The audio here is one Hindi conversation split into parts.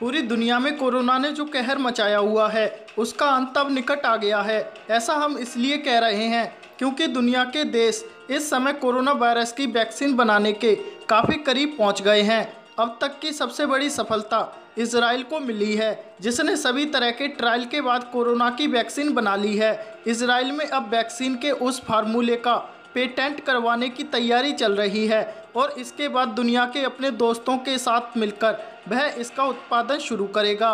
पूरी दुनिया में कोरोना ने जो कहर मचाया हुआ है उसका अंत अब निकट आ गया है। ऐसा हम इसलिए कह रहे हैं क्योंकि दुनिया के देश इस समय कोरोना वायरस की वैक्सीन बनाने के काफ़ी करीब पहुंच गए हैं। अब तक की सबसे बड़ी सफलता इजराइल को मिली है, जिसने सभी तरह के ट्रायल के बाद कोरोना की वैक्सीन बना ली है। इजराइल में अब वैक्सीन के उस फार्मूले का पेटेंट करवाने की तैयारी चल रही है और इसके बाद दुनिया के अपने दोस्तों के साथ मिलकर वह इसका उत्पादन शुरू करेगा।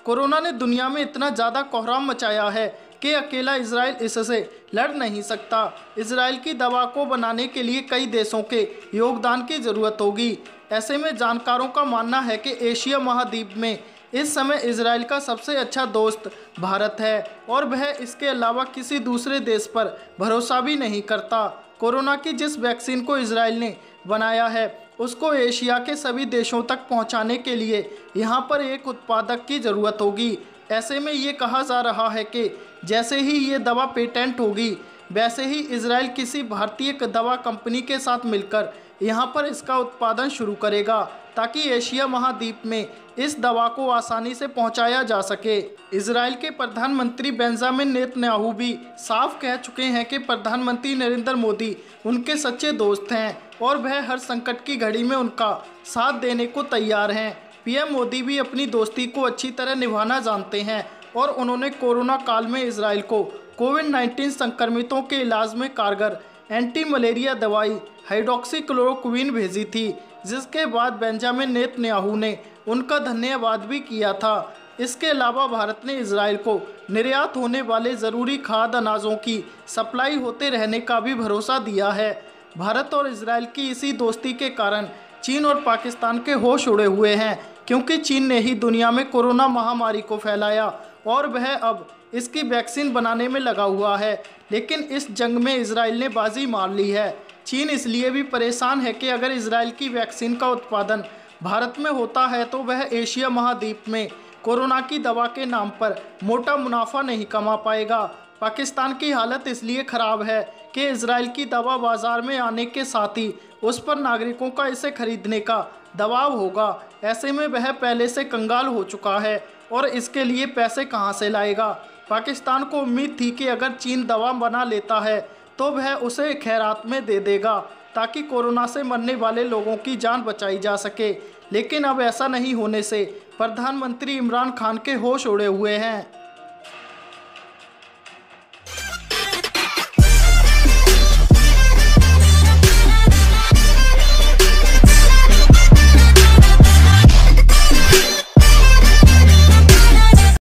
कोरोना ने दुनिया में इतना ज़्यादा कोहराम मचाया है कि अकेला इजराइल इससे लड़ नहीं सकता। इजराइल की दवा को बनाने के लिए कई देशों के योगदान की ज़रूरत होगी। ऐसे में जानकारों का मानना है कि एशिया महाद्वीप में इस समय इजराइल का सबसे अच्छा दोस्त भारत है और वह इसके अलावा किसी दूसरे देश पर भरोसा भी नहीं करता। कोरोना की जिस वैक्सीन को इजराइल ने बनाया है उसको एशिया के सभी देशों तक पहुंचाने के लिए यहां पर एक उत्पादक की ज़रूरत होगी। ऐसे में ये कहा जा रहा है कि जैसे ही ये दवा पेटेंट होगी वैसे ही इजराइल किसी भारतीय दवा कंपनी के साथ मिलकर यहाँ पर इसका उत्पादन शुरू करेगा ताकि एशिया महाद्वीप में इस दवा को आसानी से पहुँचाया जा सके। इजराइल के प्रधानमंत्री बेंजामिन नेतन्याहू भी साफ कह चुके हैं कि प्रधानमंत्री नरेंद्र मोदी उनके सच्चे दोस्त हैं और वह हर संकट की घड़ी में उनका साथ देने को तैयार हैं। पीएम मोदी भी अपनी दोस्ती को अच्छी तरह निभाना जानते हैं और उन्होंने कोरोना काल में इजराइल को कोविड-19 संक्रमितों के इलाज में कारगर एंटी मलेरिया दवाई हाइड्रोक्सीक्लोरोक्विन भेजी थी, जिसके बाद बेंजामिन नेतन्याहू ने उनका धन्यवाद भी किया था। इसके अलावा भारत ने इजराइल को निर्यात होने वाले ज़रूरी खाद्य अनाजों की सप्लाई होते रहने का भी भरोसा दिया है। भारत और इजराइल की इसी दोस्ती के कारण चीन और पाकिस्तान के होश उड़े हुए हैं, क्योंकि चीन ने ही दुनिया में कोरोना महामारी को फैलाया और वह अब इसकी वैक्सीन बनाने में लगा हुआ है। लेकिन इस जंग में इजराइल ने बाजी मार ली है। चीन इसलिए भी परेशान है कि अगर इजराइल की वैक्सीन का उत्पादन भारत में होता है तो वह एशिया महाद्वीप में कोरोना की दवा के नाम पर मोटा मुनाफा नहीं कमा पाएगा। पाकिस्तान की हालत इसलिए ख़राब है कि इजराइल की दवा बाज़ार में आने के साथ ही उस पर नागरिकों का इसे खरीदने का दबाव होगा। ऐसे में वह पहले से कंगाल हो चुका है और इसके लिए पैसे कहां से लाएगा। पाकिस्तान को उम्मीद थी कि अगर चीन दवा बना लेता है तो वह उसे खैरात में दे देगा ताकि कोरोना से मरने वाले लोगों की जान बचाई जा सके, लेकिन अब ऐसा नहीं होने से प्रधानमंत्री इमरान खान के होश उड़े हुए हैं।